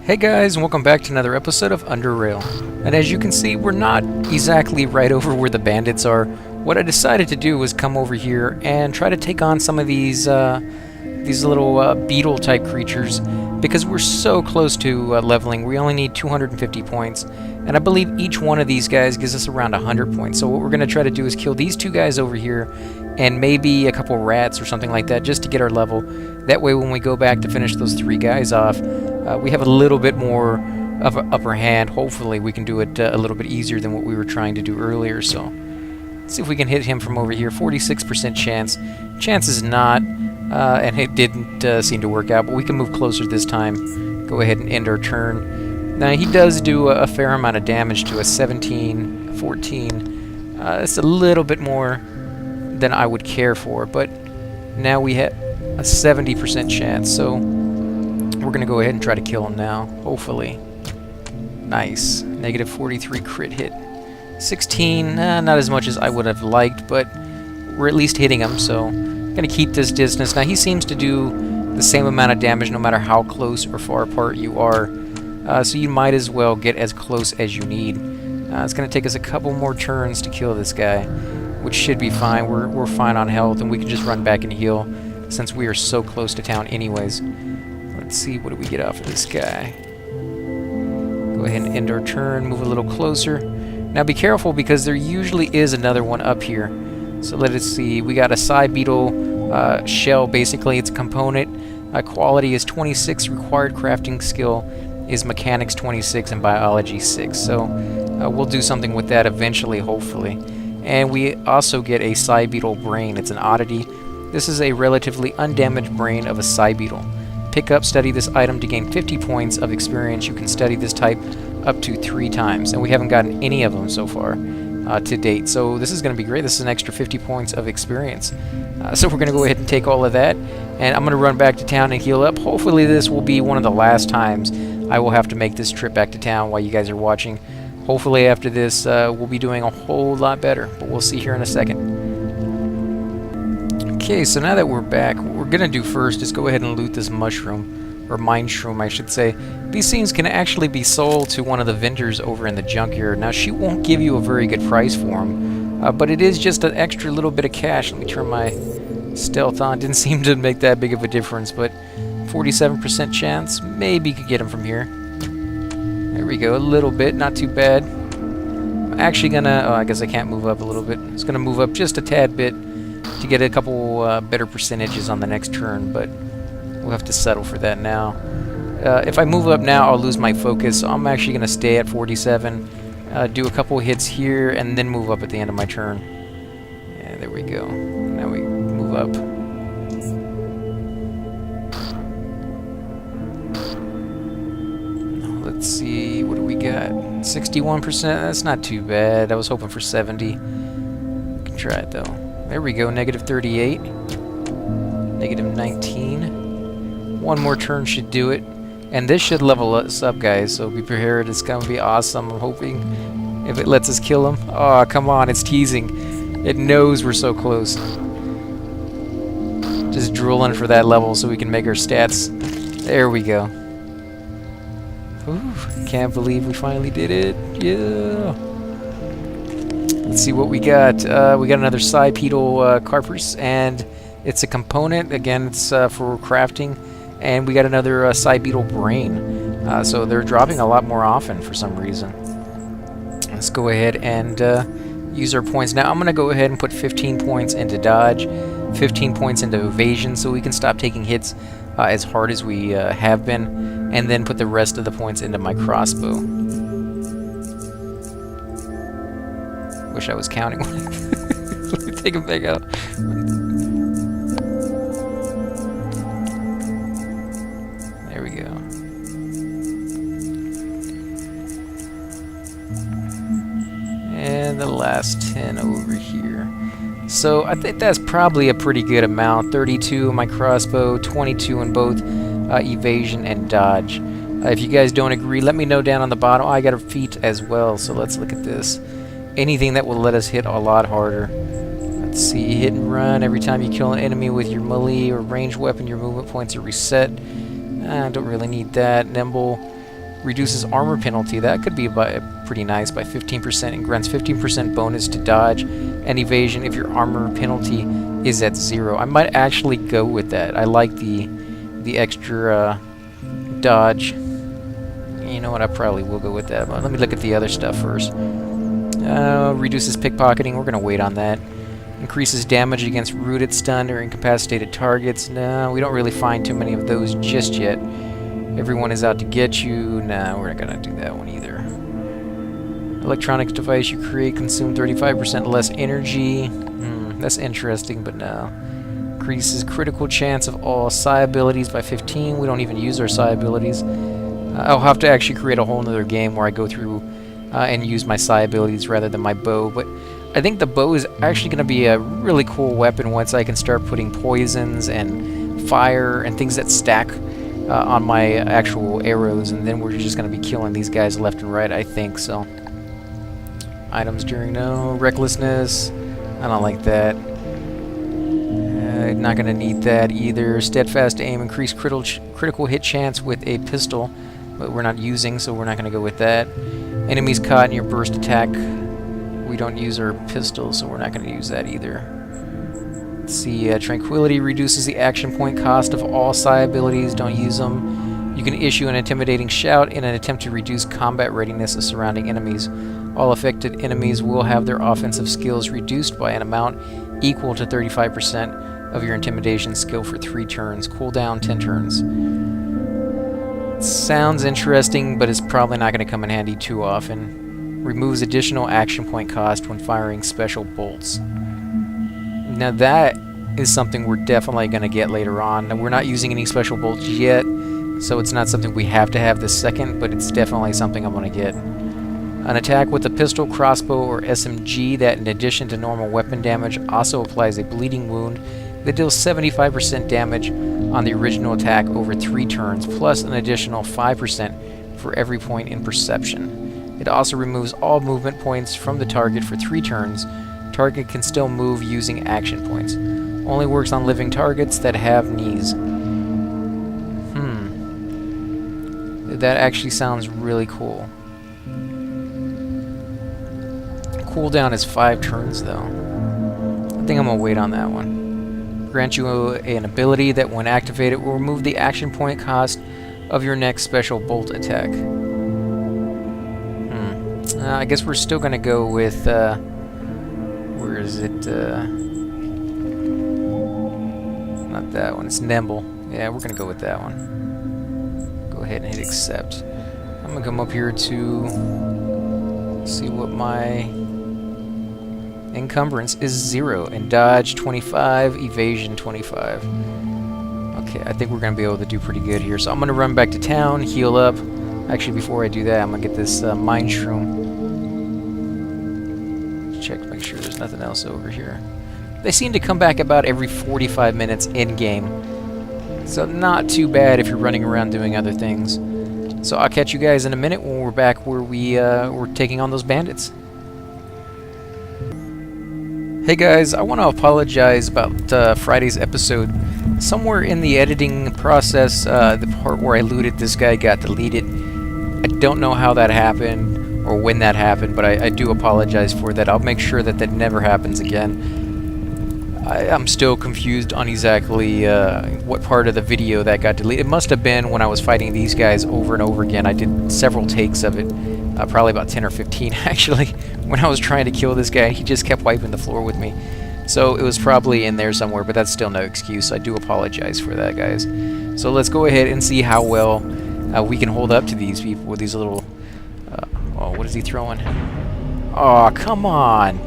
Hey guys, and welcome back to another episode of Underrail. And as you can see, we're not exactly right over where the bandits are. What I decided to do was come over here and try to take on some of these little beetle-type creatures because we're so close to leveling. We only need 250 points, and I believe each one of these guys gives us around 100 points. So what we're going to try to do is kill these two guys over here and maybe a couple rats or something like that just to get our level. That way when we go back to finish those three guys off, we have a little bit more of an upper hand. Hopefully we can do it a little bit easier than what we were trying to do earlier. So let's see if we can hit him from over here. 46% chance. Chance is not, and it didn't seem to work out, but we can move closer this time. Go ahead and end our turn. Now he does do a fair amount of damage to us, 17, 14. It's a little bit more than I would care for, but now we have a 70% chance, so we're going to go ahead and try to kill him now, hopefully. Nice. Negative 43 crit hit. 16, not as much as I would have liked, but we're at least hitting him, so I'm going to keep this distance. Now, he seems to do the same amount of damage no matter how close or far apart you are, so you might as well get as close as you need. It's going to take us a couple more turns to kill this guy, which should be fine. We're fine on health, and we can just run back and heal since we are so close to town anyways. Let's see, what do we get off of this guy? Go ahead and end our turn, move a little closer. Now be careful because there usually is another one up here. So let us see, we got a side beetle shell, basically. It's a component. Quality is 26, required crafting skill is mechanics 26 and biology 6. So we'll do something with that eventually, hopefully. And we also get a side beetle brain. It's an oddity. This is a relatively undamaged brain of a side beetle. Pick up, study this item to gain 50 points of experience. You can study this type up to 3 times, and we haven't gotten any of them so far to date. So this is going to be great. This is an extra 50 points of experience. So we're going to go ahead and take all of that, and I'm going to run back to town and heal up. Hopefully this will be one of the last times I will have to make this trip back to town while you guys are watching. Hopefully after this we'll be doing a whole lot better, but we'll see here in a second. Okay, so now that we're back, what we're going to do first is go ahead and loot this mushroom, or mine shroom I should say. These things can actually be sold to one of the vendors over in the junkyard. Now she won't give you a very good price for them, but it is just an extra little bit of cash. Let me turn my stealth on. Didn't seem to make that big of a difference, but 47% chance. Maybe could get them from here. There we go, a little bit, not too bad. I'm actually gonna, oh, I guess I can't move up a little bit. It's gonna move up just a tad bit to get a couple better percentages on the next turn, but we'll have to settle for that now. If I move up now, I'll lose my focus, so I'm actually gonna stay at 47, do a couple hits here, and then move up at the end of my turn. Yeah, there we go. Now we move up. Let's see, what do we got? 61%, that's not too bad. I was hoping for 70. We can try it though. There we go, negative 38. Negative 19. One more turn should do it. And this should level us up, guys, so be prepared. It's gonna be awesome, I'm hoping. If it lets us kill him. Oh, come on, it's teasing. It knows we're so close. Just drooling for that level so we can make our stats. There we go. Ooh, can't believe we finally did it. Yeah. Let's see what we got. We got another side beetle carpus, and it's a component. Again, it's for crafting. And we got another side beetle brain. So they're dropping a lot more often for some reason. Let's go ahead and use our points. Now I'm going to go ahead and put 15 points into dodge, 15 points into evasion, so we can stop taking hits as hard as we have been, and then put the rest of the points into my crossbow. Wish I was counting. Let me take him back out. There we go. And the last 10 over here. So I think that's probably a pretty good amount. 32 in my crossbow, 22 in both evasion and dodge. If you guys don't agree, let me know down on the bottom. Oh, I got a feat as well, so let's look at this. Anything that will let us hit a lot harder. Let's see, hit and run. Every time you kill an enemy with your melee or ranged weapon, your movement points are reset. I don't really need that. Nimble. Reduces armor penalty. That could be pretty nice by 15% and grants 15% bonus to dodge and evasion if your armor penalty is at 0. I might actually go with that. I like the extra dodge. You know what? I probably will go with that. But let me look at the other stuff first. Reduces pickpocketing. We're going to wait on that. Increases damage against rooted, stunned, or incapacitated targets. No, we don't really find too many of those just yet. Everyone is out to get you. No, we're not going to do that one either. Electronics device you create consume 35% less energy. That's interesting, but no. Increases critical chance of all psi abilities by 15. We don't even use our psi abilities. I'll have to actually create a whole nother game where I go through and use my psi abilities rather than my bow, but I think the bow is actually going to be a really cool weapon once I can start putting poisons and fire and things that stack on my actual arrows, and then we're just going to be killing these guys left and right, I think. So items during recklessness, I don't like that. Not going to need that either. Steadfast aim, increased critical hit chance with a pistol, but we're not using, so we're not going to go with that. Enemies caught in your burst attack. We don't use our pistol, so we're not going to use that either. Let's see, Tranquility reduces the action point cost of all psi abilities. Don't use them. You can issue an intimidating shout in an attempt to reduce combat readiness of surrounding enemies. All affected enemies will have their offensive skills reduced by an amount equal to 35% of your intimidation skill for 3 turns. Cooldown 10 turns. Sounds interesting, but it's probably not going to come in handy too often. Removes additional action point cost when firing special bolts. Now that is something we're definitely going to get later on. Now, we're not using any special bolts yet, so it's not something we have to have this second, but it's definitely something I'm going to get. An attack with a pistol, crossbow, or SMG that, in addition to normal weapon damage, also applies a bleeding wound that deals 75% damage on the original attack over 3 turns, plus an additional 5% for every point in perception. It also removes all movement points from the target for 3 turns. Target can still move using action points. Only works on living targets that have knees. That actually sounds really cool. Cooldown is 5 turns though. I think I'm gonna wait on that one. Grant you an ability that, when activated, will remove the action point cost of your next special bolt attack. I guess we're still gonna go with where is it? Not that one. It's nimble. Yeah, we're gonna go with that one. Go ahead and hit accept. I'm gonna come up here to see what my encumbrance is. 0 and dodge 25, evasion 25. Okay, I think we're gonna be able to do pretty good here. So I'm gonna run back to town, heal up. Actually, before I do that, I'm gonna get this mind shroom. Check to make sure there's nothing else over here. They seem to come back about every 45 minutes in game, so not too bad if you're running around doing other things. So I'll catch you guys in a minute when we're back where we're taking on those bandits. Hey guys, I want to apologize about Friday's episode. Somewhere in the editing process, the part where I looted this guy got deleted. I don't know how that happened or when that happened, but I do apologize for that. I'll make sure that that never happens again. I'm still confused on exactly what part of the video that got deleted. It must have been when I was fighting these guys over and over again. I did several takes of it. Probably about 10 or 15 actually, when I was trying to kill this guy. He just kept wiping the floor with me. So it was probably in there somewhere, but that's still no excuse. I do apologize for that, guys. So let's go ahead and see how well we can hold up to these people with these little... oh, what is he throwing? Oh, come on!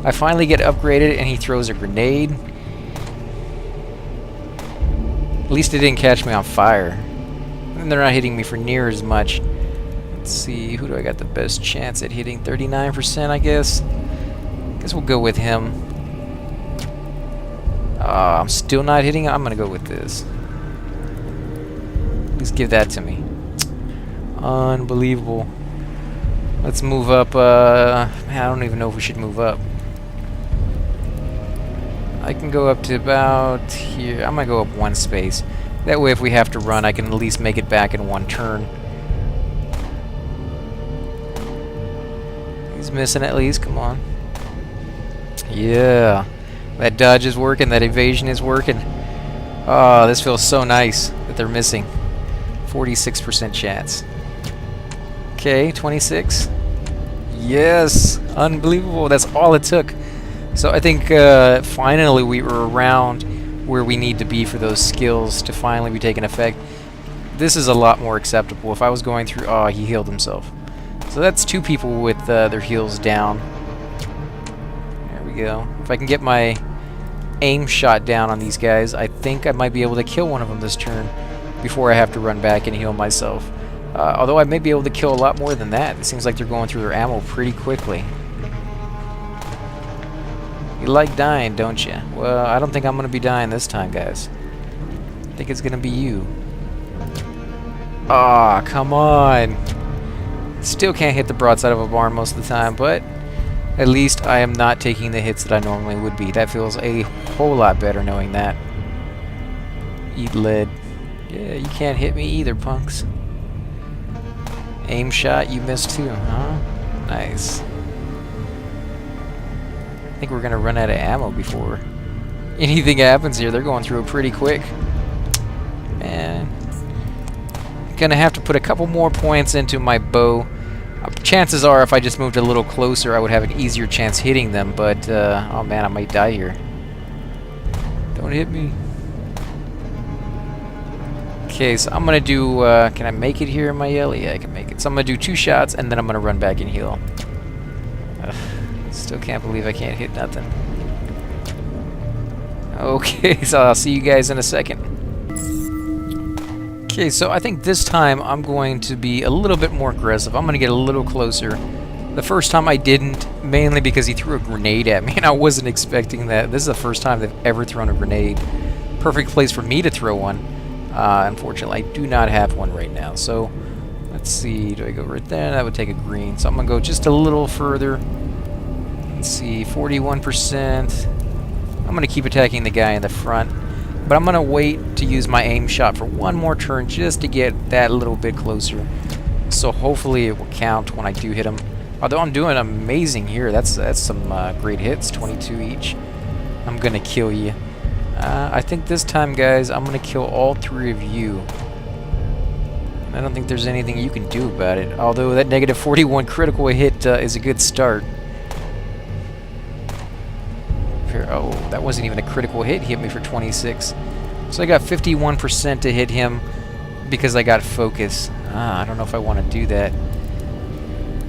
I finally get upgraded and he throws a grenade. At least it didn't catch me on fire. And they're not hitting me for near as much. Let's see, who do I got the best chance at hitting? 39%, I guess. Guess we'll go with him. I'm still not hitting him. I'm gonna go with this. Please give that to me. Unbelievable. Let's move up. Man, I don't even know if we should move up. I can go up to about here. I'm gonna go up 1 space. That way, if we have to run, I can at least make it back in 1 turn. He's missing at least. Come on. Yeah. That dodge is working. That evasion is working. Oh, this feels so nice that they're missing. 46% chance. Okay, 26. Yes. Unbelievable. That's all it took. So I think finally we were around where we need to be for those skills to finally be taking effect. This is a lot more acceptable. If I was going through... Oh, he healed himself. So that's 2 people with their heals down. There we go. If I can get my aim shot down on these guys, I think I might be able to kill one of them this turn before I have to run back and heal myself. Although I may be able to kill a lot more than that. It seems like they're going through their ammo pretty quickly. You like dying, don't you? Well, I don't think I'm going to be dying this time, guys. I think it's going to be you. Ah, come on. Still can't hit the broadside of a barn most of the time, but at least I am not taking the hits that I normally would be. That feels a whole lot better knowing that. Eat lead. Yeah, you can't hit me either, punks. Aim shot, you missed too, huh? Nice. I think we're gonna run out of ammo before anything happens here. They're going through it pretty quick. Man. Gonna have to put a couple more points into my bow. Chances are if I just moved a little closer I would have an easier chance hitting them, but oh man, I might die here. Don't hit me. Okay, so I'm gonna do can I make it here in my yell? Yeah, I can make it. So I'm gonna do 2 shots and then I'm gonna run back and heal. Still can't believe I can't hit nothing. Okay, so I'll see you guys in a second. Okay, so I think this time I'm going to be a little bit more aggressive. I'm going to get a little closer. The first time I didn't, mainly because he threw a grenade at me, and I wasn't expecting that. This is the first time they've ever thrown a grenade. Perfect place for me to throw one. Unfortunately, I do not have one right now. So, let's see. Do I go right there? That would take a green. So I'm going to go just a little further. Let's see, 41%. I'm going to keep attacking the guy in the front. But I'm going to wait to use my aim shot for one more turn just to get that little bit closer. So hopefully it will count when I do hit him. Although I'm doing amazing here. That's some great hits, 22 each. I'm going to kill you. I think this time, guys, I'm going to kill all 3 of you. I don't think there's anything you can do about it. Although that negative 41 critical hit is a good start. Oh, that wasn't even a critical hit. He hit me for 26. So I got 51% to hit him because I got focus. I don't know if I want to do that.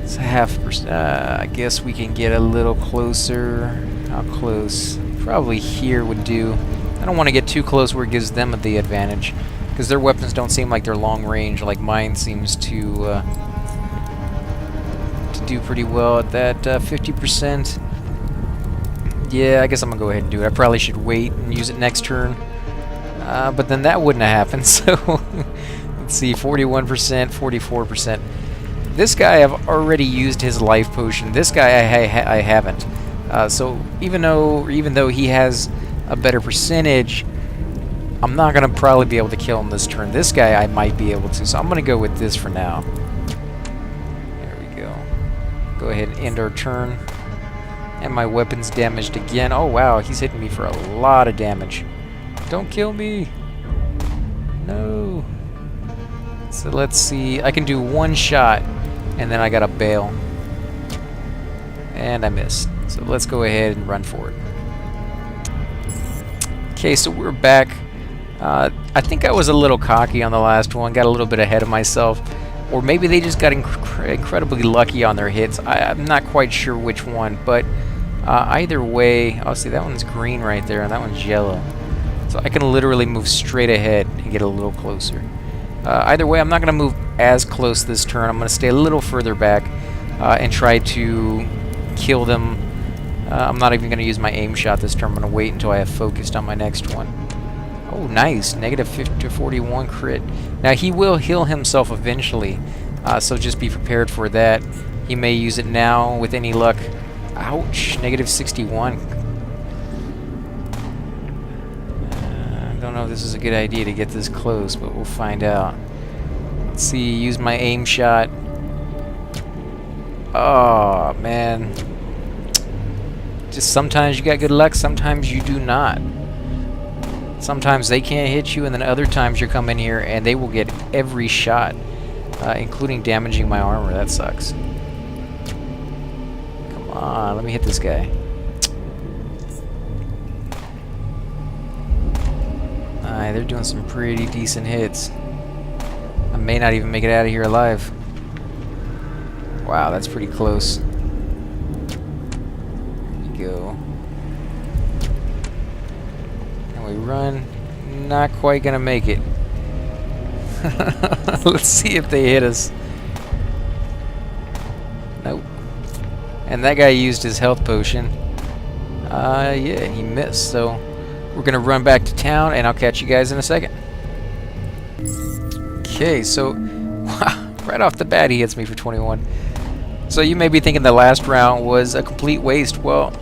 It's a half percent. I guess we can get a little closer. How close? Probably here would do. I don't want to get too close where it gives them the advantage because their weapons don't seem like they're long range like mine seems to do pretty well at that 50%. Yeah, I guess I'm going to go ahead and do it. I probably should wait and use it next turn. But then that wouldn't have happened, so... Let's see, 41%, 44%. This guy I've already used his life potion. This guy I haven't. So even though he has a better percentage, I'm not going to probably be able to kill him this turn. This guy I might be able to, so I'm going to go with this for now. There we go. Go ahead and end our turn. And my weapon's damaged again. Oh wow, he's hitting me for a lot of damage. Don't kill me. No. So let's see. I can do 1 shot, and then I gotta bail. And I missed. So let's go ahead and run for it. Okay, so we're back. I think I was a little cocky on the last one. Got a little bit ahead of myself. Or maybe they just got incredibly lucky on their hits. I'm not quite sure which one, but either way... Oh, see, that one's green right there, and that one's yellow. So I can literally move straight ahead and get a little closer. Either way, I'm not going to move as close this turn. I'm going to stay a little further back and try to kill them. I'm not even going to use my aim shot this turn. I'm going to wait until I have focused on my next one. Oh, nice. Negative 50 to 41 crit. Now, he will heal himself eventually, so just be prepared for that. He may use it now with any luck. Ouch. Negative 61. I don't know if this is a good idea to get this close, but we'll find out. Let's see. Use my aim shot. Oh, man. Just sometimes you got good luck, sometimes you do not. Sometimes they can't hit you, and then other times you come in here and they will get every shot, including damaging my armor. That sucks. Come on, let me hit this guy. Alright, they're doing some pretty decent hits. I may not even make it out of here alive. Wow, that's pretty close. There we go. And we run. Not quite gonna make it. Let's see if they hit us. Nope. And that guy used his health potion. Yeah, he missed, so we're gonna run back to town, and I'll catch you guys in a second. Okay, so right off the bat he hits me for 21. So you may be thinking the last round was a complete waste. Well,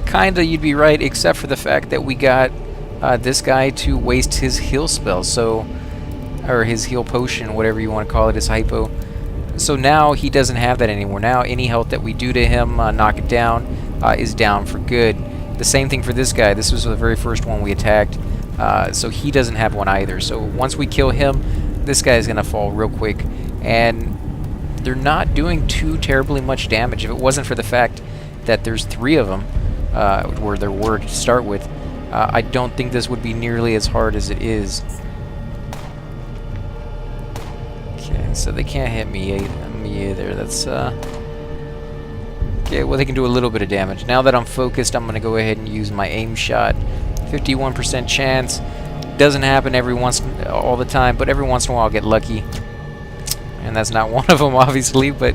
kinda you'd be right, except for the fact that we got this guy to waste his heal spell, so, or his heal potion, whatever you want to call it, his hypo. So now he doesn't have that anymore. Now any health that we do to him, knock it down, is down for good. The same thing for this guy. This was the very first one we attacked, so he doesn't have one either. So once we kill him, this guy is going to fall real quick, and they're not doing too terribly much damage. If it wasn't for the fact that there's 3 of them, where there were to start with, I don't think this would be nearly as hard as it is. Okay, so they can't hit me either. That's okay, well, they can do a little bit of damage. Now that I'm focused, I'm going to go ahead and use my aim shot. 51% chance. Doesn't happen all the time, but every once in a while I'll get lucky. And that's not one of them, obviously, but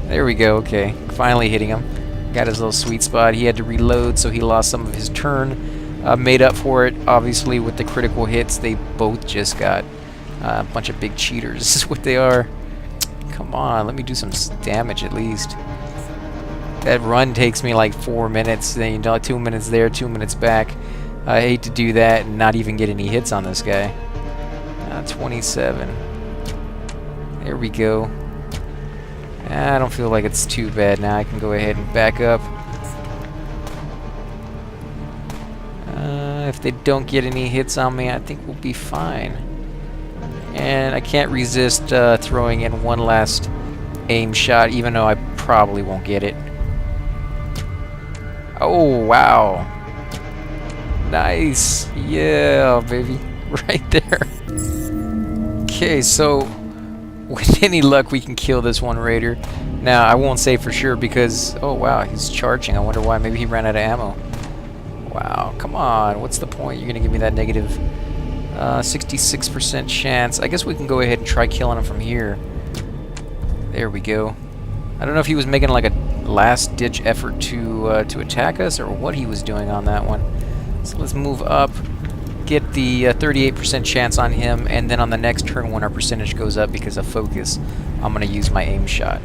there we go. Okay, finally hitting him. Got his little sweet spot. He had to reload, so he lost some of his turn. Made up for it, obviously, with the critical hits. They both just got a bunch of big cheaters. This is what they are. Come on, let me do some damage at least. That run takes me like 4 minutes, then you know, 2 minutes there, 2 minutes back. I hate to do that and not even get any hits on this guy. 27. There we go. I don't feel like it's too bad now. I can go ahead and back up. If they don't get any hits on me, I think we'll be fine. And I can't resist throwing in one last aim shot, even though I probably won't get it. Oh, wow. Nice. Yeah, baby. Right there. Okay, so with any luck, we can kill this one raider. Now, I won't say for sure because... Oh, wow, he's charging. I wonder why. Maybe he ran out of ammo. Wow, come on. What's the point? You're going to give me that negative 66% chance. I guess we can go ahead and try killing him from here. There we go. I don't know if he was making like a last-ditch effort to attack us or what he was doing on that one. So let's move up, get the 38% chance on him, and then on the next turn when our percentage goes up because of focus, I'm going to use my aim shot.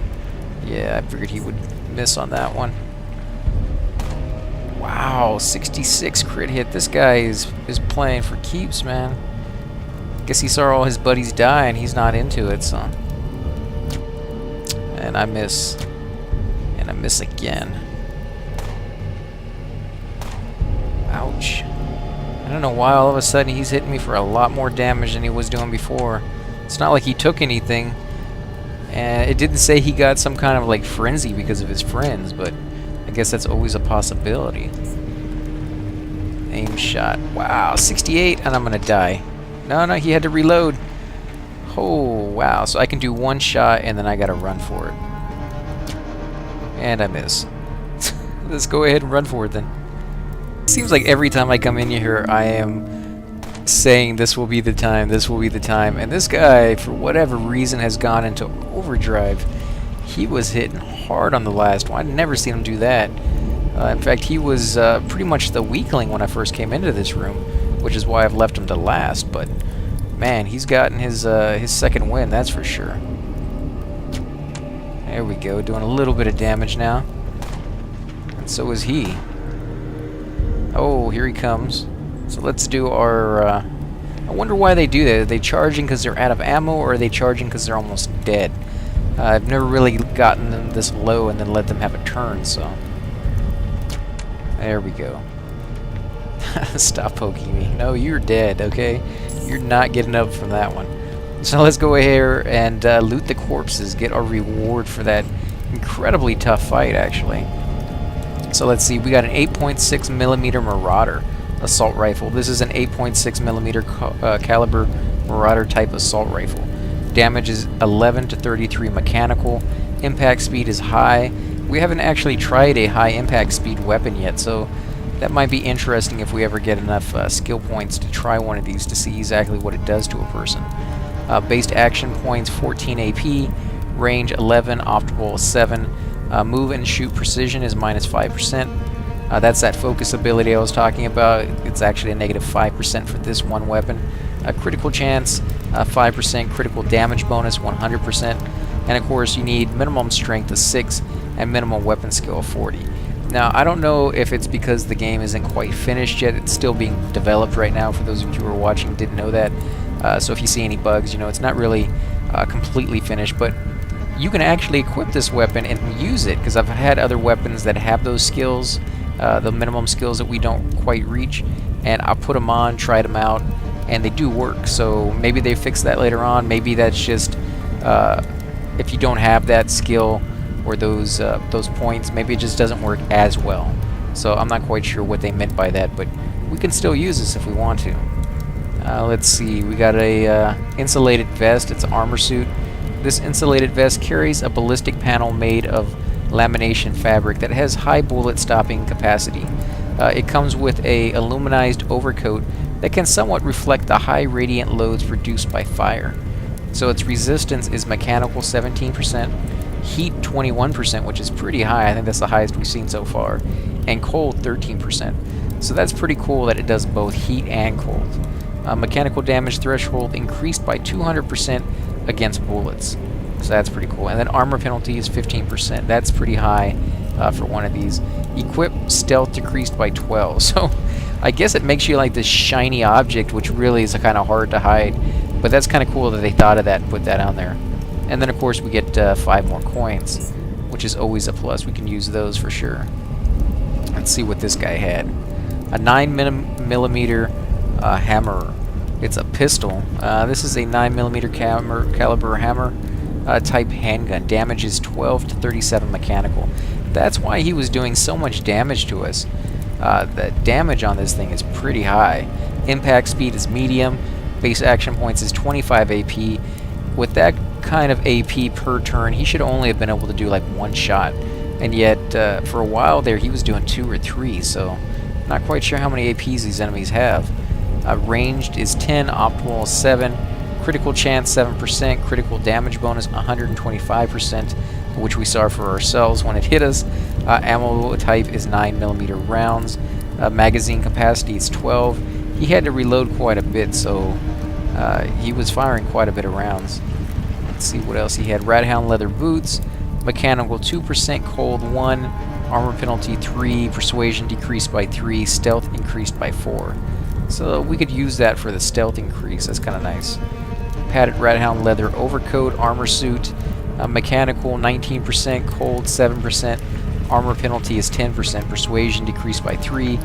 Yeah, I figured he would miss on that one. Wow, 66 crit hit. This guy is playing for keeps, man. Guess he saw all his buddies die and he's not into it, so. And I miss. And I miss again. Ouch. I don't know why all of a sudden he's hitting me for a lot more damage than he was doing before. It's not like he took anything. And it didn't say he got some kind of like frenzy because of his friends, but I guess that's always a possibility. Aim shot. Wow, 68, and I'm gonna die. No, he had to reload. Oh, wow. So I can do one shot, and then I gotta run for it. And I miss. Let's go ahead and run for it then. Seems like every time I come in here, I am saying this will be the time, this will be the time. And this guy, for whatever reason, has gone into overdrive. He was hitting hard on the last one. I'd never seen him do that. In fact, he was pretty much the weakling when I first came into this room, which is why I've left him to last. But man, he's gotten his second win, that's for sure. There we go, doing a little bit of damage now. And so is he. Oh, here he comes. So let's do our... I wonder why they do that. Are they charging because they're out of ammo, or are they charging because they're almost dead? I've never really gotten them this low and then let them have a turn, so... There we go. Stop poking me. No, you're dead, okay? You're not getting up from that one. So let's go here and loot the corpses, get our reward for that incredibly tough fight, actually. So let's see, we got an 8.6 millimeter Marauder assault rifle. This is an 8.6 millimeter caliber Marauder type assault rifle. Damage is 11 to 33 mechanical. Impact speed is high. We haven't actually tried a high impact speed weapon yet, so that might be interesting if we ever get enough skill points to try one of these to see exactly what it does to a person. Based action points 14 AP, range 11, optimal 7, move and shoot precision is minus 5%. That's that focus ability I was talking about. It's actually a negative 5% for this one weapon. Critical chance 5%, critical damage bonus 100%, and of course you need minimum strength of 6 and minimum weapon skill of 40. Now, I don't know if it's because the game isn't quite finished yet. It's still being developed right now. For those of you who are watching didn't know that. So if you see any bugs, you know, it's not really completely finished, but you can actually equip this weapon and use it, because I've had other weapons that have those skills, the minimum skills that we don't quite reach, and I put them on, tried them out, and they do work. So maybe they fix that later on. Maybe that's just if you don't have that skill or those points, maybe it just doesn't work as well. So I'm not quite sure what they meant by that, but we can still use this if we want to. Let's see, we got a insulated vest. It's an armor suit. This insulated vest carries a ballistic panel made of lamination fabric that has high bullet stopping capacity. It comes with a aluminized overcoat that can somewhat reflect the high radiant loads produced by fire. So its resistance is mechanical 17%, heat 21%, which is pretty high. I think that's the highest we've seen so far, and cold 13%. So that's pretty cool that it does both heat and cold. Mechanical damage threshold increased by 200% against bullets. So that's pretty cool. And then armor penalty is 15%. That's pretty high for one of these. Equip stealth decreased by 12. So I guess it makes you like this shiny object, which really is kind of hard to hide. But that's kind of cool that they thought of that and put that on there. And then of course we get 5 more coins, which is always a plus. We can use those for sure. Let's see what this guy had. A 9mm hammer. It's a pistol. This is a 9mm caliber hammer type handgun. Damage is 12 to 37 mechanical. That's why he was doing so much damage to us. The damage on this thing is pretty high. Impact speed is medium. Base action points is 25 AP. With that kind of AP per turn, he should only have been able to do like 1 shot. And yet, for a while there, he was doing 2 or 3, so not quite sure how many APs these enemies have. Ranged is 10, optimal is 7, critical chance 7%, critical damage bonus 125%, which we saw for ourselves when it hit us. Ammo type is 9mm rounds. Magazine capacity is 12. He had to reload quite a bit, so he was firing quite a bit of rounds. Let's see what else he had. Rathound leather boots, mechanical 2%, cold 1, armor penalty 3, persuasion decreased by 3, stealth increased by 4. So we could use that for the stealth increase. That's kind of nice. Padded Rathound leather overcoat, armor suit, mechanical 19%, cold 7%, armor penalty is 10%, persuasion decreased by 3,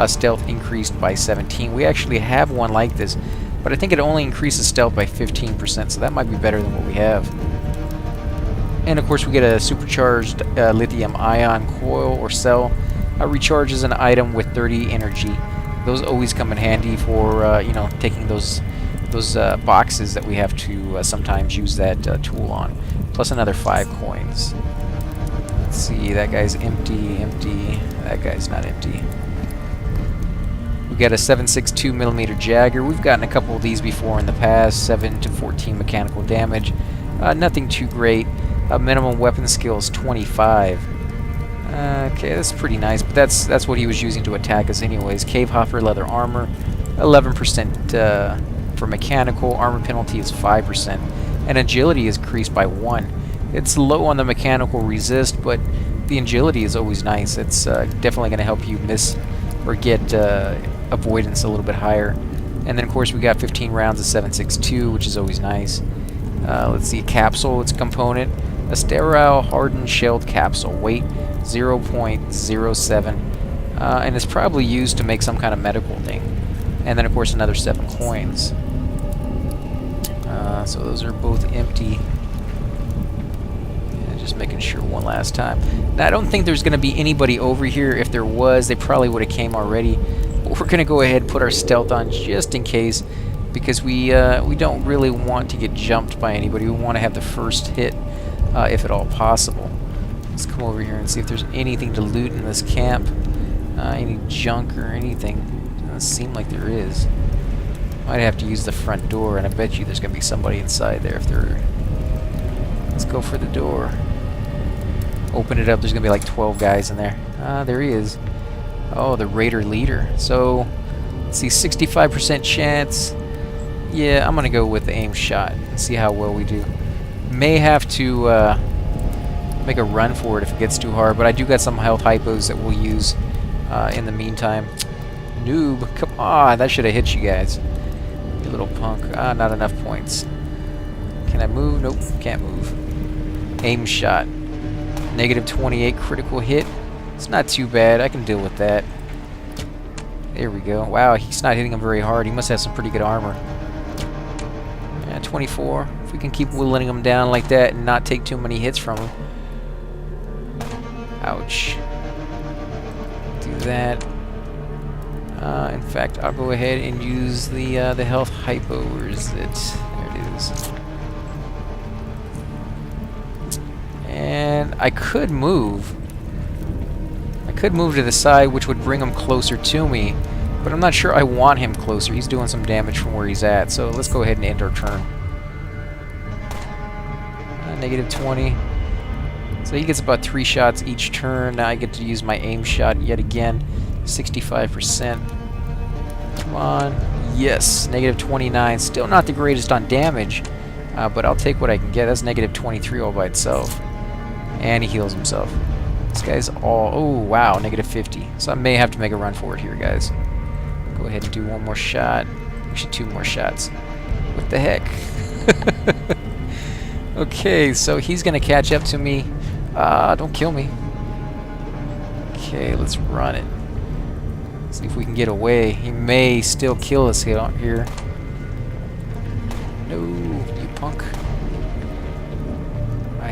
stealth increased by 17. We actually have one like this, but I think it only increases stealth by 15%, so that might be better than what we have. And of course we get a supercharged lithium ion coil or cell. Recharges an item with 30 energy. Those always come in handy for you know, taking those boxes that we have to sometimes use that tool on. Plus another 5 coins. Let's see, that guy's empty. That guy's not empty. We got a 7.62mm Jagger. We've gotten a couple of these before in the past. 7 to 14 mechanical damage. Nothing too great. Minimum weapon skill is 25. Okay, that's pretty nice, but that's what he was using to attack us anyways. Cave Hopper leather armor, 11% for mechanical. Armor penalty is 5%, and agility is increased by 1. It's low on the mechanical resist, but the agility is always nice. It's definitely going to help you miss or get avoidance a little bit higher. And then of course we got 15 rounds of 7.62, which is always nice. Let's see, capsule, its component. A sterile hardened shelled capsule, weight 0.07, and it's probably used to make some kind of medical thing. And then of course another 7 coins. So those are both empty. Yeah, just making sure one last time. Now I don't think there's going to be anybody over here. If there was, they probably would have came already. But we're going to go ahead and put our stealth on just in case, because we don't really want to get jumped by anybody. We want to have the first hit, if at all possible. Let's come over here and see if there's anything to loot in this camp. Any junk or anything. Doesn't seem like there is. Might have to use the front door, and I bet you there's going to be somebody inside there if there... Let's go for the door. Open it up, there's going to be like 12 guys in there. There he is. Oh, the Raider leader. So, let's see, 65% chance. Yeah, I'm going to go with the aim shot and see how well we do. May have to make a run for it if it gets too hard, but I do got some health hypos that we'll use in the meantime. Noob, come on, that should have hit you guys. You little punk. Not enough points. Can I move? Nope, can't move. Aim shot. Negative 28 critical hit. It's not too bad. I can deal with that. There we go. Wow, he's not hitting him very hard. He must have some pretty good armor. Yeah, 24. If we can keep whittling him down like that and not take too many hits from him. Ouch. Do that. In fact, I'll go ahead and use the health hypo. Where is it? There it is. And I could move. I could move to the side, which would bring him closer to me. But I'm not sure I want him closer. He's doing some damage from where he's at. So let's go ahead and end our turn. Negative 20. So he gets about 3 shots each turn. Now I get to use my aim shot yet again. 65%. Come on. Yes. Negative 29. Still not the greatest on damage. But I'll take what I can get. That's negative 23 all by itself. And he heals himself. This guy's all... Oh, wow. Negative 50. So I may have to make a run for it here, guys. Go ahead and do one more shot. Actually, 2 more shots. What the heck? Okay, so he's going to catch up to me. Don't kill me. Okay, let's run it. See if we can get away. He may still kill us here. No, you punk.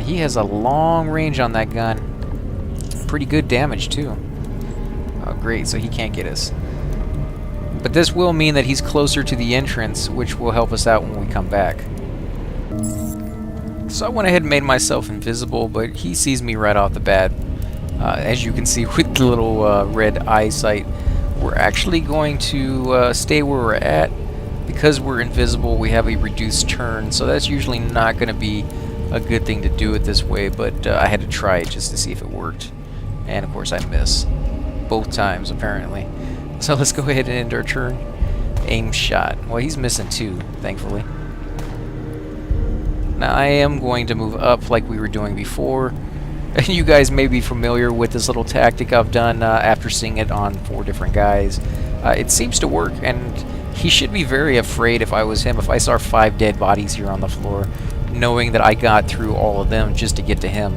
He has a long range on that gun. Pretty good damage, too. Oh, great, so he can't get us. But this will mean that he's closer to the entrance, which will help us out when we come back. So I went ahead and made myself invisible, but he sees me right off the bat. As you can see with the little red eyesight, we're actually going to stay where we're at. Because we're invisible, we have a reduced turn, so that's usually not going to be a good thing to do it this way, but I had to try it just to see if it worked. And of course I miss. Both times, apparently. So let's go ahead and end our turn. Aim shot. Well, he's missing 2, thankfully. Now I am going to move up like we were doing before. And you guys may be familiar with this little tactic I've done after seeing it on 4 different guys. It seems to work, and he should be very afraid if I was him, if I saw 5 dead bodies here on the floor, knowing that I got through all of them just to get to him.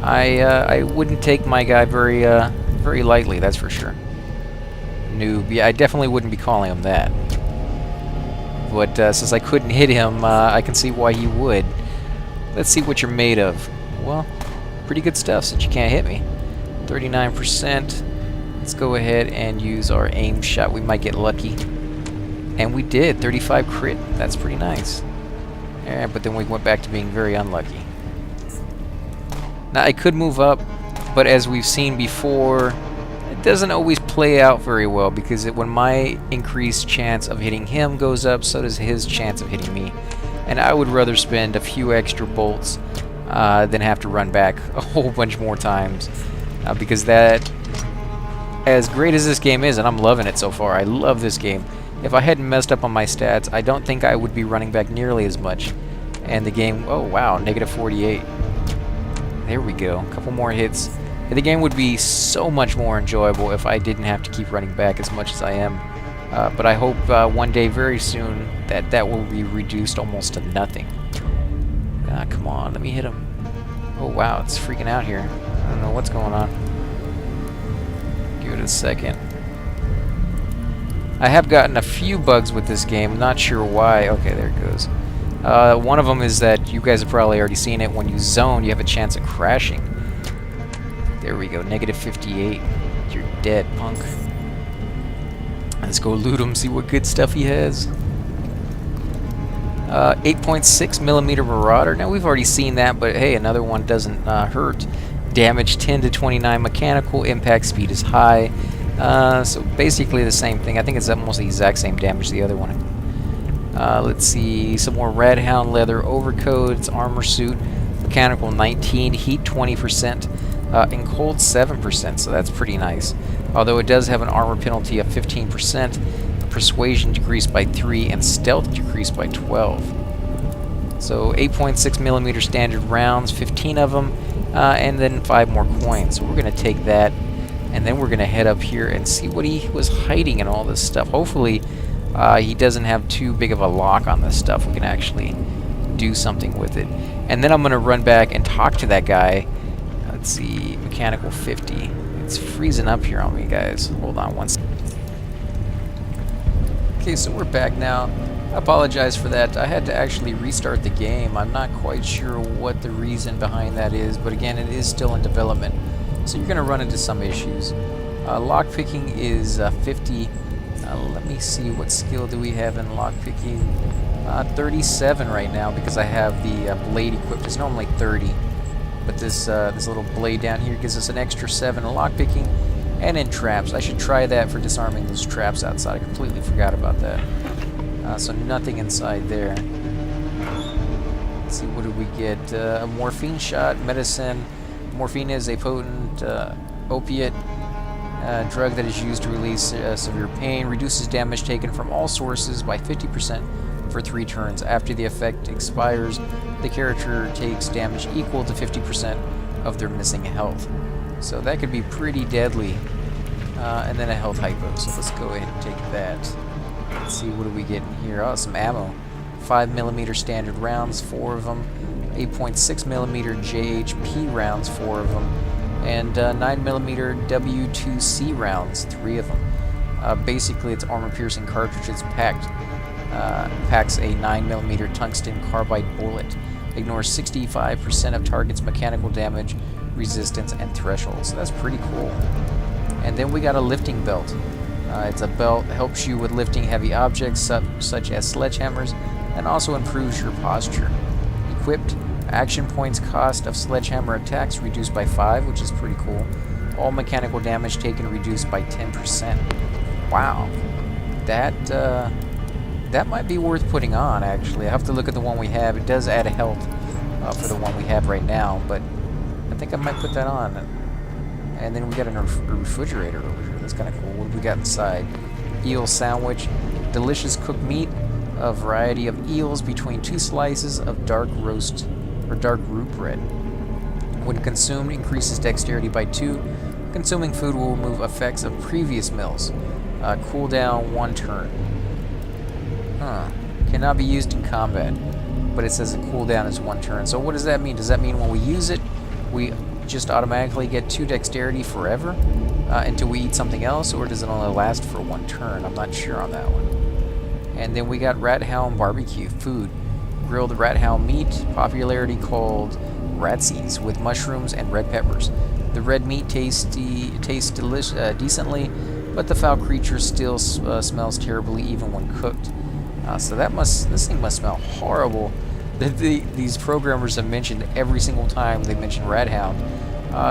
I wouldn't take my guy very lightly, that's for sure. Noob. Yeah, I definitely wouldn't be calling him that. But since I couldn't hit him, I can see why he would. Let's see what you're made of. Well, pretty good stuff since you can't hit me. 39%. Let's go ahead and use our aim shot. We might get lucky. And we did. 35 crit. That's pretty nice. Yeah, but then we went back to being very unlucky. Now, I could move up, but as we've seen before, it doesn't always play out very well, because when my increased chance of hitting him goes up, so does his chance of hitting me. And I would rather spend a few extra bolts than have to run back a whole bunch more times. Because that, as great as this game is, and I'm loving it so far, I love this game. If I hadn't messed up on my stats, I don't think I would be running back nearly as much. And the game, oh wow, negative 48. There we go, a couple more hits. And the game would be so much more enjoyable if I didn't have to keep running back as much as I am. But I hope one day very soon that will be reduced almost to nothing. Come on, let me hit him. Oh wow, it's freaking out here. I don't know what's going on. Give it a second. I have gotten a few bugs with this game, not sure why. Okay, there it goes. One of them is that you guys have probably already seen it. When you zone, you have a chance of crashing. There we go, negative 58. You're dead, punk. Let's go loot him, see what good stuff he has. 8.6 millimeter Marauder. Now we've already seen that, but hey, another one doesn't hurt. Damage 10 to 29 mechanical. Impact speed is high. So basically the same thing. I think it's almost the exact same damage as the other one. Let's see, some more Red Hound leather overcoats, armor suit, mechanical 19, heat 20%, and cold 7%. So that's pretty nice. Although it does have an armor penalty of 15%. Persuasion decreased by 3, and stealth decreased by 12. So 8.6 millimeter standard rounds, 15 of them, and then 5 more coins. So we're going to take that, and then we're going to head up here and see what he was hiding in all this stuff. Hopefully he doesn't have too big of a lock on this stuff. We can actually do something with it. And then I'm going to run back and talk to that guy. Let's see, mechanical 50. It's freezing up here on me, guys. Hold on one second. Okay, so we're back now. I apologize for that. I had to actually restart the game. I'm not quite sure what the reason behind that is, but again, it is still in development, so you're going to run into some issues. Lockpicking is 50. Let me see, what skill do we have in lockpicking? 37 right now, because I have the blade equipped. It's normally 30, but this little blade down here gives us an extra 7 in lockpicking. And in traps. I should try that for disarming those traps outside. I completely forgot about that. So nothing inside there. Let's see, what did we get? A morphine shot, medicine. Morphine is a potent opiate drug that is used to release severe pain. Reduces damage taken from all sources by 50% for 3 turns. After the effect expires, the character takes damage equal to 50% of their missing health. So that could be pretty deadly. And then a health hypo, so let's go ahead and take that. Let's see, what do we get in here? Oh, some ammo. 5 millimeter standard rounds, 4 of them. 8.6 millimeter JHP rounds, 4 of them. And 9 millimeter W2C rounds, 3 of them. Basically, it's armor-piercing cartridges packs a 9 millimeter tungsten carbide bullet. Ignores 65% of target's mechanical damage, resistance, and threshold. So that's pretty cool. And then we got a lifting belt. It's a belt that helps you with lifting heavy objects such as sledgehammers, and also improves your posture. Equipped, action points cost of sledgehammer attacks reduced by 5, which is pretty cool. All mechanical damage taken reduced by 10%. Wow, that might be worth putting on, actually. I have to look at the one we have. It does add a health for the one we have right now, but I think I might put that on. And then we got a refrigerator over here. That's kind of cool. What do we got inside? Eel sandwich. Delicious cooked meat. A variety of eels between 2 slices of dark roast or dark root bread. When consumed, increases dexterity by 2. Consuming food will remove effects of previous meals. Cooldown 1 turn. Cannot be used in combat, but it says the cooldown is 1 turn. So what does that mean? Does that mean when we use it, we just automatically get 2 dexterity forever until we eat something else, or does it only last for 1 turn? I'm not sure on that one. And then we got Rat Hound barbecue food. Grilled rat hound meat, popularity called ratsies, with mushrooms and red peppers. The red meat tastes decently, but the foul creature still smells terribly even when cooked. So this thing must smell horrible. These programmers have mentioned every single time they mention rat hound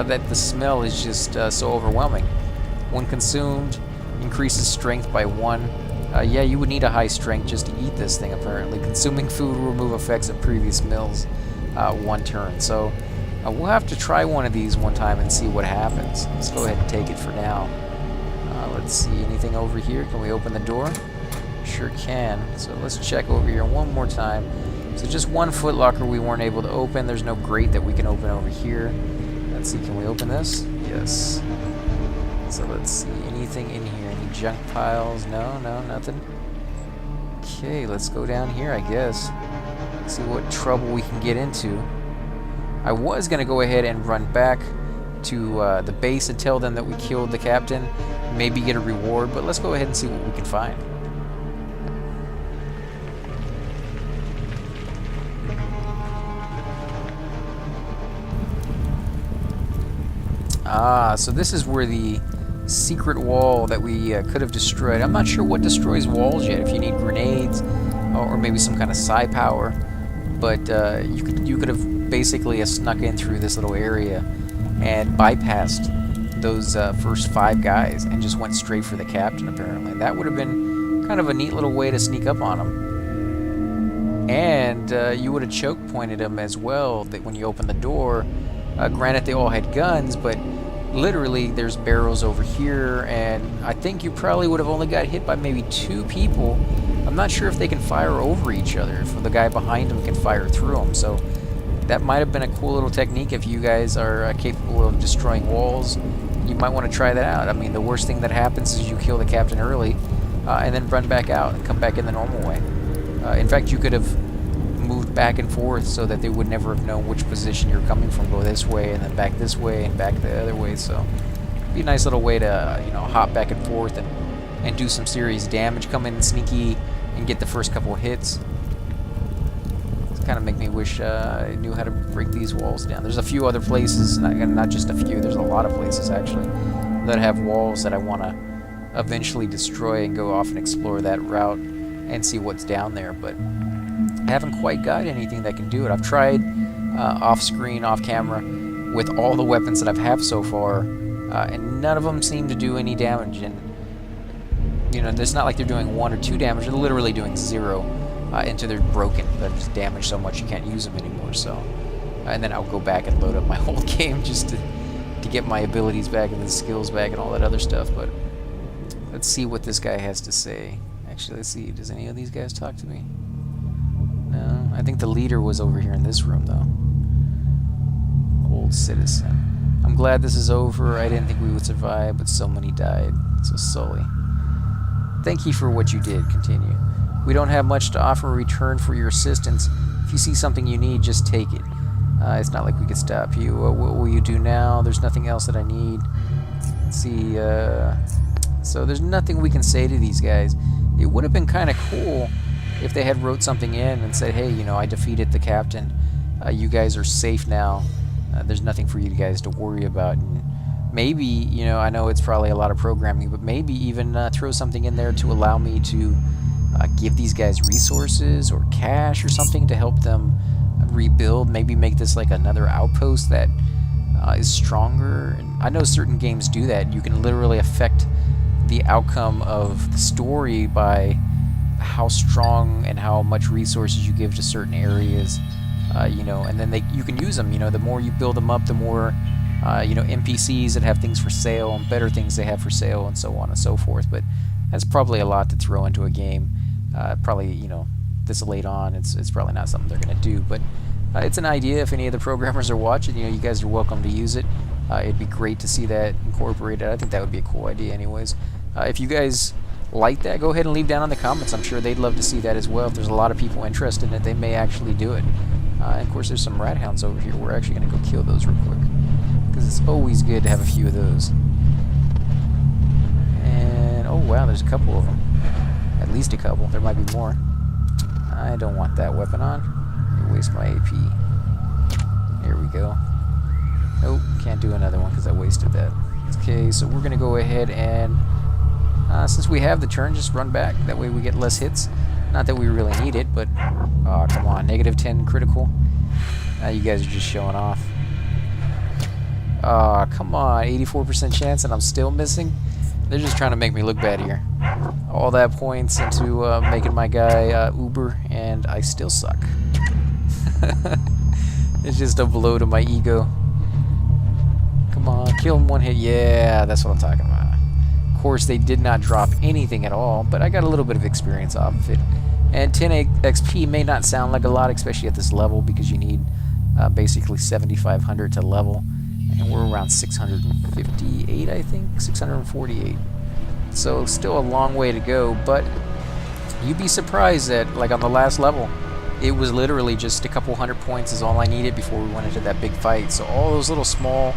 that the smell is just so overwhelming. When consumed, increases strength by 1. Yeah, you would need a high strength just to eat this thing, apparently. Consuming food will remove effects of previous meals 1 turn. So we'll have to try one of these one time and see what happens. Let's go ahead and take it for now. Let's see, anything over here? Can we open the door? Sure can. So let's check over here one more time. So just 1 footlocker we weren't able to open. There's no grate that we can open over here. Let's see, can we open this? Yes. So let's see, anything in here? Any junk piles? No, nothing. Okay, let's go down here, I guess. See what trouble we can get into. I was going to go ahead and run back to the base and tell them that we killed the captain, maybe get a reward, but let's go ahead and see what we can find. Ah, so this is where the secret wall that we could have destroyed. I'm not sure what destroys walls yet, if you need grenades or maybe some kind of psi power, but you could have basically snuck in through this little area and bypassed those first 5 guys and just went straight for the captain, apparently. That would have been kind of a neat little way to sneak up on him. And you would have choke pointed him as well, that when you open the door. Granted, they all had guns, but literally there's barrels over here, and I think you probably would have only got hit by maybe 2 people. I'm not sure if they can fire over each other, if the guy behind them can fire through them, so that might have been a cool little technique. If you guys are capable of destroying walls, you might want to try that out. I mean, the worst thing that happens is you kill the captain early, and then run back out and come back in the normal way. In fact, you could have moved back and forth so that they would never have known which position you're coming from. Go this way and then back this way and back the other way. So it'd be a nice little way to hop back and forth and do some serious damage. Come in sneaky and get the first couple of hits. It's kind of make me wish I knew how to break these walls down. There's a few other places, not just a few. There's a lot of places actually that have walls that I want to eventually destroy and go off and explore that route and see what's down there, but I haven't quite got anything that can do it. I've tried off-screen, off-camera, with all the weapons that I've have so far, and none of them seem to do any damage. And it's not like they're doing 1 or 2 damage; they're literally doing 0 until they're broken. They're just damaged so much you can't use them anymore. So, and then I'll go back and load up my whole game just to get my abilities back and the skills back and all that other stuff. But let's see what this guy has to say. Actually, let's see. Does any of these guys talk to me? No, I think the leader was over here in this room, though. Old citizen. I'm glad this is over. I didn't think we would survive, but so many died. So Sully. Thank you for what you did. Continue. We don't have much to offer in return for your assistance. If you see something you need, just take it. It's not like we could stop you. What will you do now? There's nothing else that I need. Let's see. So there's nothing we can say to these guys. It would have been kind of cool if they had wrote something in and said, hey, I defeated the captain. You guys are safe now. There's nothing for you guys to worry about. And maybe, I know it's probably a lot of programming, but maybe even throw something in there to allow me to give these guys resources or cash or something to help them rebuild. Maybe make this like another outpost that is stronger. And I know certain games do that. You can literally affect the outcome of the story by how strong and how much resources you give to certain areas, and then you can use them. The more you build them up, the more NPCs that have things for sale and better things they have for sale and so on and so forth. But that's probably a lot to throw into a game. Probably this late on, it's probably not something they're going to do, but it's an idea. If any of the programmers are watching, you guys are welcome to use it. It'd be great to see that incorporated. I think that would be a cool idea anyways. If you guys like that, go ahead and leave down in the comments. I'm sure they'd love to see that as well. If there's a lot of people interested in it, they may actually do it. And of course, there's some rat hounds over here. We're actually going to go kill those real quick, because it's always good to have a few of those. And oh wow, there's a couple of them. At least a couple. There might be more. I don't want that weapon on. Waste my AP. Here we go. Nope, can't do another one because I wasted that. Okay, so we're going to go ahead and since we have the turn, just run back. That way we get less hits. Not that we really need it, but oh, come on, -10 critical. You guys are just showing off. Oh, come on, 84% chance and I'm still missing? They're just trying to make me look bad here. All that points into making my guy Uber, and I still suck. It's just a blow to my ego. Come on, kill him one hit. Yeah, that's what I'm talking about. Of course, they did not drop anything at all, but I got a little bit of experience off of it. And 10 XP may not sound like a lot, especially at this level, because you need basically 7,500 to level. And we're around 658, I think, 648. So still a long way to go, but you'd be surprised that, like on the last level, it was literally just a couple hundred points is all I needed before we went into that big fight. So all those little small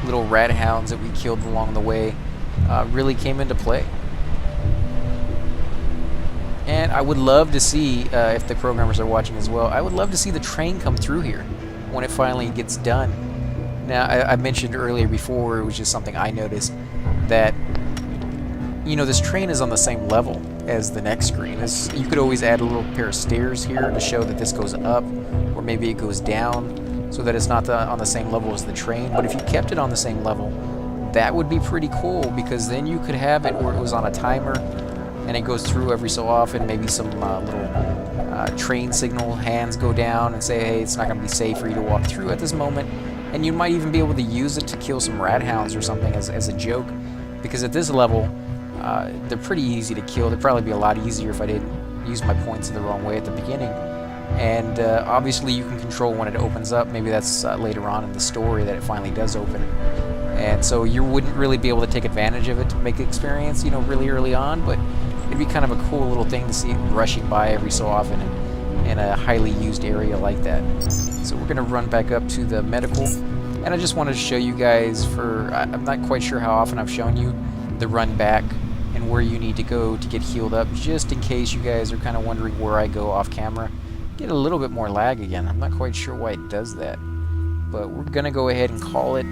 little rat hounds that we killed along the way really came into play. And I would love to see, if the programmers are watching as well, I would love to see the train come through here when it finally gets done. Now, I mentioned earlier before, it was just something I noticed, that, you know, this train is on the same level as the next screen. You could always add a little pair of stairs here to show that this goes up, or maybe it goes down, so that it's not on the same level as the train. But if you kept it on the same level, that would be pretty cool, because then you could have it where it was on a timer, and it goes through every so often. Maybe some little train signal hands go down and say, hey, it's not going to be safe for you to walk through at this moment. And you might even be able to use it to kill some rat hounds or something as a joke, because at this level, they're pretty easy to kill. They'd probably be a lot easier if I didn't use my points in the wrong way at the beginning. And obviously you can control when it opens up. Maybe that's later on in the story that it finally does open. And so you wouldn't really be able to take advantage of it to make the experience, you know, really early on, but it'd be kind of a cool little thing to see it rushing by every so often in a highly used area like that. So we're going to run back up to the medical, and I just wanted to show you guys I'm not quite sure how often I've shown you the run back and where you need to go to get healed up, just in case you guys are kind of wondering where I go off camera. Get a little bit more lag again. I'm not quite sure why it does that, but we're going to go ahead and call it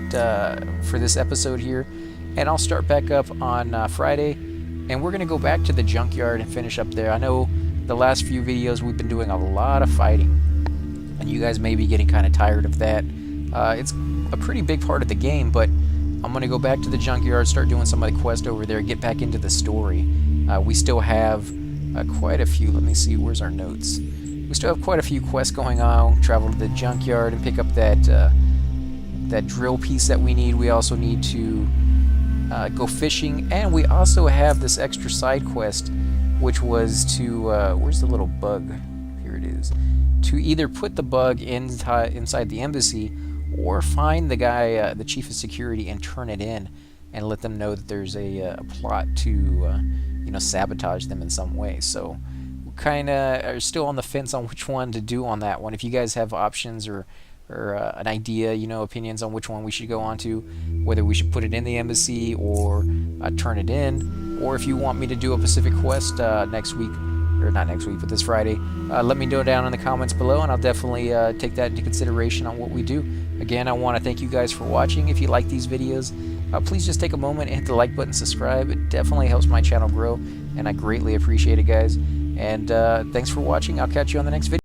for this episode here, and I'll start back up on Friday, and we're going to go back to the junkyard and finish up there. I know the last few videos we've been doing a lot of fighting, and you guys may be getting kind of tired of that. It's a pretty big part of the game, but I'm going to go back to the junkyard, start doing some of the quest over there, get back into the story. We still have quite a few. Let me see, where's our notes? We still have quite a few quests going on. Travel to the junkyard and pick up that drill piece that we need. We also need to go fishing, and we also have this extra side quest, which was to where's the little bug? Here it is. To either put the bug inside the embassy, or find the guy, the chief of security, and turn it in, and let them know that there's a plot to you know, sabotage them in some way. So we kind of are still on the fence on which one to do on that one. If you guys have options or an idea, you know, opinions on which one we should go on to, whether we should put it in the embassy or turn it in, or if you want me to do a Pacific quest next week, or not next week, but this Friday, let me know down in the comments below, and I'll definitely take that into consideration on what we do. Again, I want to thank you guys for watching. If you like these videos, please just take a moment and hit the like button, subscribe. It definitely helps my channel grow, and I greatly appreciate it, guys. And thanks for watching. I'll catch you on the next video.